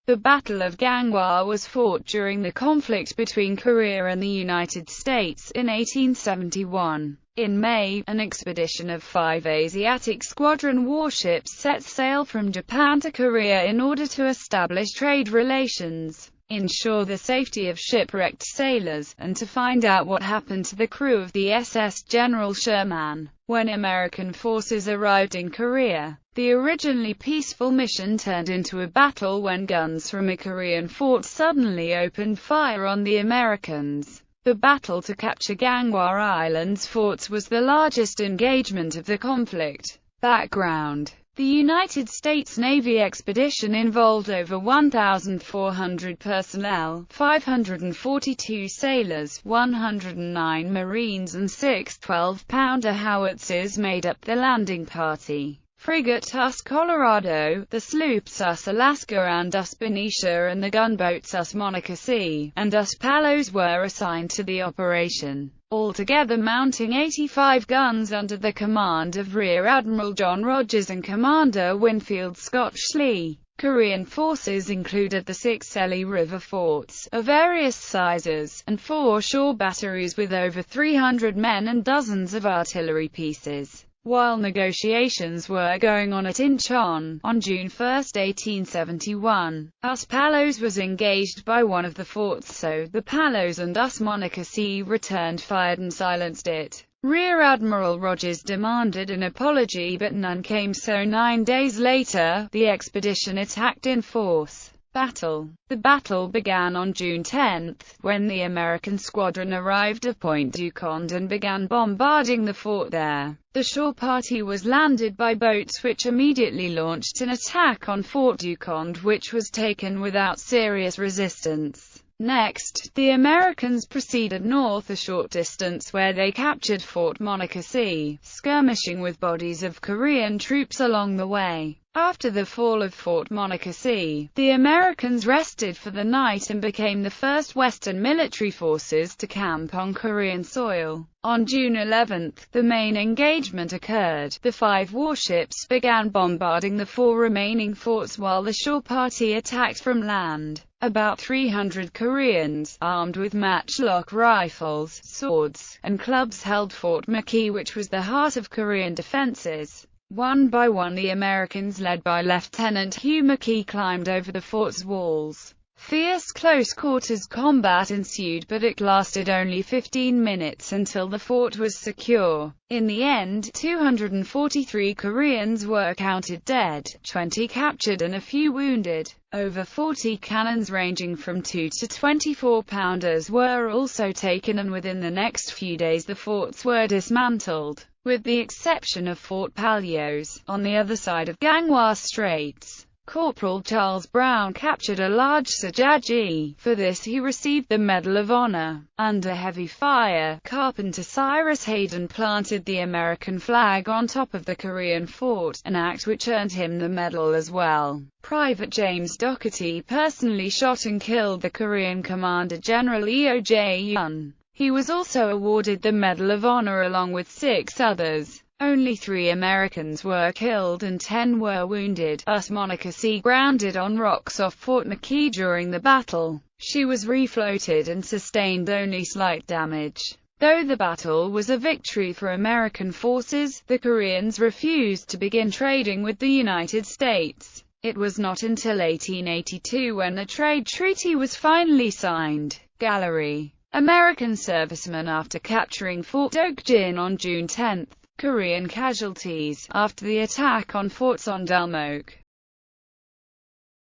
The Battle of Ganghwa was fought during the conflict between Korea and the United States in 1871. In May, an expedition of 5 Asiatic squadron warships set sail from Japan to Korea in order to establish trade relations, ensure the safety of shipwrecked sailors, and to find out what happened to the crew of the SS General Sherman. When American forces arrived in Korea, the originally peaceful mission turned into a battle when guns from a Korean fort suddenly opened fire on the Americans. The battle to capture Ganghwa Island's forts was the largest engagement of the conflict. Background: the United States Navy expedition involved over 1,400 personnel, 542 sailors, 109 Marines and 6 12-pounder howitzers made up the landing party. Frigate US Colorado, the sloops US Alaska and US Benicia and the gunboats US Monocacy and US Palos were assigned to the operation, altogether mounting 85 guns under the command of Rear Admiral John Rodgers and Commander Winfield Scott Schley. Korean forces included the 6 Sele River forts, of various sizes, and 4 shore batteries with over 300 men and dozens of artillery pieces. While negotiations were going on at Incheon, on June 1, 1871, US Palos was engaged by one of the forts, so the Palos and US Monocacy returned fire and silenced it. Rear Admiral Rodgers demanded an apology but none came, so 9 days later, the expedition attacked in force. Battle. The battle began on June 10, when the American squadron arrived at Point Duconde and began bombarding the fort there. The shore party was landed by boats which immediately launched an attack on Fort Duconde, which was taken without serious resistance. Next, the Americans proceeded north a short distance where they captured Fort Monocacy, skirmishing with bodies of Korean troops along the way. After the fall of Fort Monocacy, the Americans rested for the night and became the first Western military forces to camp on Korean soil. On June 11, the main engagement occurred. The 5 warships began bombarding the 4 remaining forts while the shore party attacked from land. About 300 Koreans, armed with matchlock rifles, swords, and clubs held Fort McKee, which was the heart of Korean defenses. One by one the Americans, led by Lieutenant Hugh McKee, climbed over the fort's walls. Fierce close-quarters combat ensued, but it lasted only 15 minutes until the fort was secure. In the end, 243 Koreans were counted dead, 20 captured and a few wounded. Over 40 cannons ranging from 2 to 24-pounders were also taken, and within the next few days the forts were dismantled, with the exception of Fort Palos, on the other side of Ganghwa Straits. Corporal Charles Brown captured a large Sajaji. For this he received the Medal of Honor. Under heavy fire, Carpenter Cyrus Hayden planted the American flag on top of the Korean fort, an act which earned him the medal as well. Private James Doherty personally shot and killed the Korean commander General E.O.J. Yun. He was also awarded the Medal of Honor along with 6 others. Only 3 Americans were killed and 10 were wounded. US Monocacy grounded on rocks off Fort McKee during the battle. She was refloated and sustained only slight damage. Though the battle was a victory for American forces, the Koreans refused to begin trading with the United States. It was not until 1882 when a trade treaty was finally signed. Gallery. American servicemen after capturing Fort Deokjin on June 10. Korean casualties. After the attack on Fort Sondalmok,